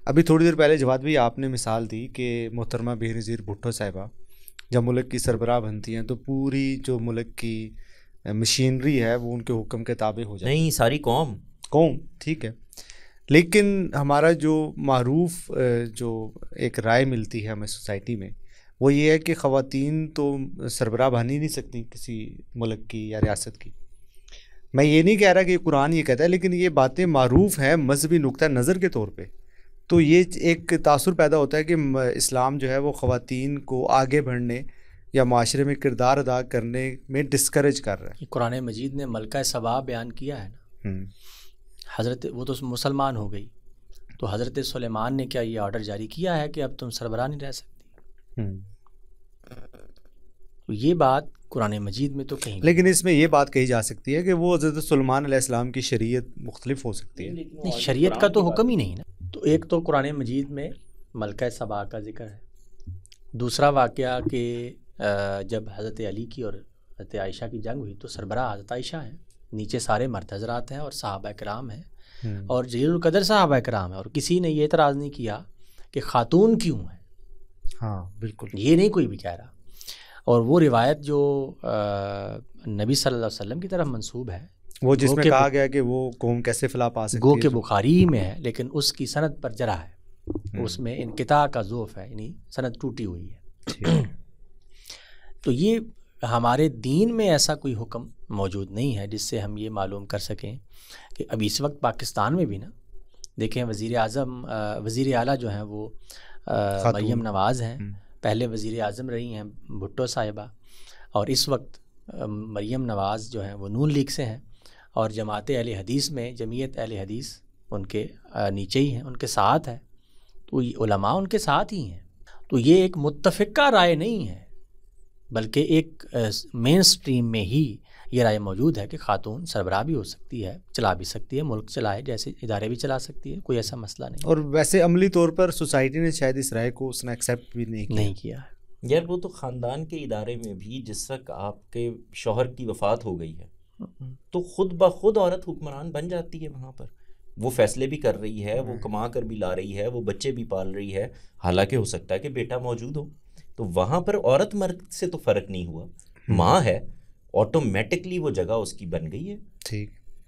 ابھی تھوڑی دیر پہلے جواد بھائی آپ نے مثال دی کہ محترمہ بینظیر بھٹو صاحبہ جب ملک کی سربراہ بنتی ہیں تو پوری جو ملک کی مشینری ہے وہ ان کے حکم کے تابع ہو جاتی ہے. نہیں، ساری قوم ٹھیک ہے. لیکن ہمارا جو معروف جو ایک رائے ملتی ہے ہمیں سوسائٹی میں وہ یہ ہے کہ خواتین تو سربراہ بن ہی نہیں سکتی کسی ملک کی یا ریاست کی. میں یہ نہیں کہہ رہا کہ قرآن یہ کہتا ہے، لیکن یہ باتیں معروف ہیں مذہبی نقطہ نظر کے طور پہ. تو یہ ایک تاثر پیدا ہوتا ہے کہ اسلام جو ہے وہ خواتین کو آگے بڑھنے یا معاشرے میں کردار ادا کرنے میں ڈسکریج کر رہا ہے. قرآن مجید نے ملکہ سبا بیان کیا ہے نا. حضرت وہ تو مسلمان ہو گئی، تو حضرت سلیمان نے کیا یہ آرڈر جاری کیا ہے کہ اب تم سربراہ نہیں رہ سکتی؟ تو یہ بات قرآن مجید میں تو کہیں، لیکن اس میں یہ بات کہی جا سکتی ہے کہ وہ حضرت سلیمان علیہ السلام کی شریعت مختلف ہو سکتی ہے. نہیں، شریعت کا تو حکم ہی نہیں نا. تو ایک تو قرآن مجید میں ملکہ سبا کا ذکر ہے. دوسرا واقعہ کہ جب حضرت علی کی اور حضرت عائشہ کی جنگ ہوئی تو سربراہ حضرت عائشہ ہیں، نیچے سارے مرد حضرات ہیں اور صحابہ کرام ہیں اور جلیل القدر صحابہ کرام ہیں، اور کسی نے یہ اعتراض نہیں کیا کہ خاتون کیوں ہے. ہاں بالکل، یہ نہیں کوئی بھی کہہ رہا. اور وہ روایت جو نبی صلی اللہ علیہ وسلم کی طرف منسوب ہے، وہ جس میں کہا گیا کہ وہ قوم کیسے فلاح پا سکتی ہے، گو کہ بخاری میں ہے لیکن اس کی سند پر جرح ہے، اس میں انقطاع کا ذوف ہے، یعنی سند ٹوٹی ہوئی ہے. تو یہ ہمارے دین میں ایسا کوئی حکم موجود نہیں ہے جس سے ہم یہ معلوم کر سکیں کہ اب اس وقت پاکستان میں بھی نا دیکھیں وزیر اعلیٰ جو ہیں وہ مریم نواز ہیں، پہلے وزیر اعظم رہی ہیں بھٹو صاحبہ، اور اس وقت مریم نواز جو ہیں وہ نون لیگ سے ہیں، اور جماعت اہل حدیث میں جمعیت اہل حدیث ان کے نیچے ہی ہیں، ان کے ساتھ ہے. تو علماء ان کے ساتھ ہی ہیں. تو یہ ایک متفقہ رائے نہیں ہے بلکہ ایک مین سٹریم میں ہی یہ رائے موجود ہے کہ خاتون سربراہ بھی ہو سکتی ہے، چلا بھی سکتی ہے، ملک چلائے جیسے ادارے بھی چلا سکتی ہے، کوئی ایسا مسئلہ نہیں. اور ویسے عملی طور پر سوسائٹی نے شاید اس رائے کو اس نے ایکسیپٹ بھی نہیں کیا. یار وہ تو خاندان کے ادارے میں بھی جس وقت آپ کے شوہر کی وفات ہو گئی ہے تو خود بخود عورت حکمران بن جاتی ہے. وہاں پر وہ فیصلے بھی کر رہی ہے، وہ کما کر بھی لا رہی ہے، وہ بچے بھی پال رہی ہے، حالانکہ ہو سکتا ہے کہ بیٹا موجود ہو. تو وہاں پر عورت مرد سے تو فرق نہیں ہوا، ماں ہے، آٹومیٹکلی وہ جگہ اس کی بن گئی ہے. ٹھیک.